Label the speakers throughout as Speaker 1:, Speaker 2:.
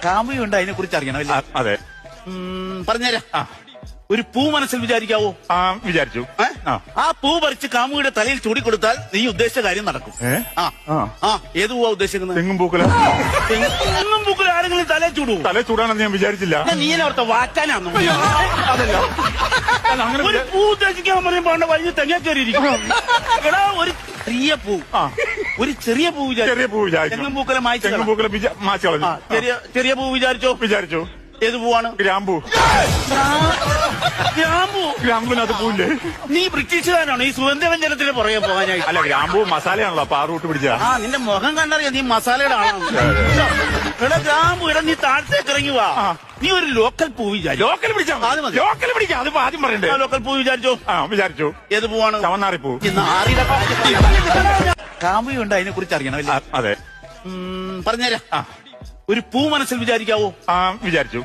Speaker 1: കാമുകയുണ്ട്, അതിനെ കുറിച്ച് അറിയണം അല്ലേ?
Speaker 2: അതെ.
Speaker 1: പറഞ്ഞുതരാം. ഒരു പൂ മനസ്സിൽ വിചാരിക്കാവോ?
Speaker 2: വിചാരിച്ചു.
Speaker 1: ആ പൂ പറിച്ച് കാമുകിയുടെ തലയിൽ ചൂടിക്കൊടുത്താൽ നീ ഉദ്ദേശിച്ച കാര്യം നടക്കും. ഏത് പൂവാ ഉദ്ദേശിക്കുന്നത്?
Speaker 2: തെങ്ങും പൂക്കല.
Speaker 1: തെങ്ങും പൂക്കല ആരെങ്കിലും തലയിൽ ചൂടുവോ?
Speaker 2: തലയിൽ ചൂടാണെന്ന് ഞാൻ വിചാരിച്ചില്ല.
Speaker 1: നീ അവിടുത്തെ വാറ്റാനാണോ?
Speaker 2: അതല്ല, അങ്ങനെ
Speaker 1: ഒരു പൂ ഉദ്ദേശിക്കാൻ പറയുമ്പോ വഴി തെങ്ങ കയറിയിരിക്കും. എടാ, ഒരു ചെറിയ പൂ, ഒരു ചെറിയ പൂ വിചാരിച്ചു. തെങ്ങും പൂക്കല മായ്ച്ചു.
Speaker 2: തെങ്ങും പൂക്കല മാച്ചു കളഞ്ഞു.
Speaker 1: ചെറിയ പൂ വിചാരിച്ചു. ഏത് പൂവാണ്?
Speaker 2: ഗ്രാമ്പൂ. ഗ്രാമ്പൂവിനകത്ത് പൂവില്ലേ?
Speaker 1: നീ ബ്രിട്ടീഷുകാരാണോ ഈ സുഗന്ധവ്യഞ്ജനത്തിന് പുറകെ പോകാനായി?
Speaker 2: അല്ല, ഗ്രാമ്പൂ മസാലയാണല്ലോ, അപ്പൊ ആറൂട്ട് പിടിച്ച.
Speaker 1: നിന്റെ മുഖം കണ്ടറിയാം നീ മസാലയുടെ ആളാണ്. എടാ ഗ്രാമ്പൂ, നീ താഴത്തേക്ക് ഇറങ്ങി വാ. നീ ഒരു ലോക്കൽ പൂ വിചാരിച്ചു.
Speaker 2: ലോക്കൽ പിടിച്ചാൽ ലോക്കൽ പിടിക്കാം. അതിപ്പോ ആദ്യം പറയണ്ടേ?
Speaker 1: ലോക്കൽ പൂ വിചാരിച്ചു. ഏത് പൂവാണ്?
Speaker 2: ചവന്നാറിപ്പൂ.
Speaker 1: കാമുകയുണ്ട്, അതിനെ കുറിച്ച് അറിയണം അല്ലേ?
Speaker 2: അതെ.
Speaker 1: പറഞ്ഞുതരാം. ഒരു പൂ മനസ്സിൽ വിചാരിക്കാവോ?
Speaker 2: വിചാരിച്ചു.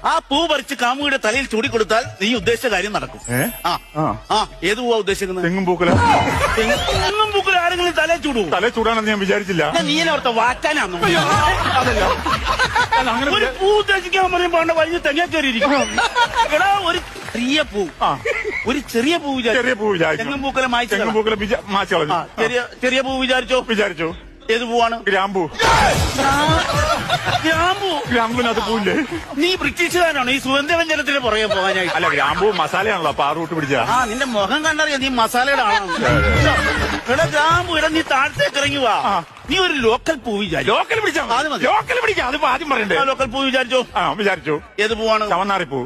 Speaker 1: ആ പൂ പറിച്ച് കാമുകിയുടെ തലയിൽ ചൂടിക്കൊടുത്താൽ നീ ഉദ്ദേശിച്ച കാര്യം നടക്കും. ഏത് പൂവാ ഉദ്ദേശിക്കുന്നത്?
Speaker 2: തെങ്ങും പൂക്കല.
Speaker 1: തെങ്ങും പൂക്കല ആരെങ്കിലും തലയിൽ ചൂടുവോ?
Speaker 2: തലയിൽ ചൂടാണെന്ന് ഞാൻ വിചാരിച്ചില്ല.
Speaker 1: നീ അവിടുത്തെ വാറ്റാനാണോ?
Speaker 2: അതല്ല, അങ്ങനെ
Speaker 1: ഒരു പൂ ഉദ്ദേശിക്കാൻ പറയുമ്പോ വഴി തെങ്ങ കയറിയിരിക്കും. എടാ, ഒരു ചെറിയ പൂ, ഒരു ചെറിയ പൂ വിചാരിച്ചു. തെങ്ങും പൂക്കല മായ്ച്ചു.
Speaker 2: തെങ്ങും പൂക്കല മാച്ചു കളഞ്ഞു.
Speaker 1: ചെറിയ പൂ വിചാരിച്ചു. ഏത് പൂവാണ്?
Speaker 2: ഗ്രാമ്പൂ. ഗ്രാമ്പൂവിനകത്ത് പൂവില്ലേ?
Speaker 1: നീ ബ്രിട്ടീഷുകാരാണോ ഈ സുഗന്ധവ്യഞ്ജനത്തിന് പുറകെ പോകാനായി?
Speaker 2: അല്ല, ഗ്രാമ്പൂ മസാലയാണല്ലോ, അപ്പൊ ആറൂട്ട് പിടിച്ച.
Speaker 1: നിന്റെ മുഖം കണ്ടറിയാം നീ മസാലയുടെ ആളാണ്. എടാ ഗ്രാമ്പൂ, നീ താഴത്തേക്ക് ഇറങ്ങി വാ. നീ ഒരു ലോക്കൽ പൂ വിചാരിച്ചു.
Speaker 2: ലോക്കൽ പിടിച്ചാൽ ലോക്കൽ പിടിക്കാം. അതിപ്പോ ആദ്യം പറയണ്ടേ?
Speaker 1: ലോക്കൽ പൂ വിചാരിച്ചു.
Speaker 2: വിചാരിച്ചു.
Speaker 1: ഏത് പൂവാണ്?
Speaker 2: ചവന്നാറിപ്പൂ.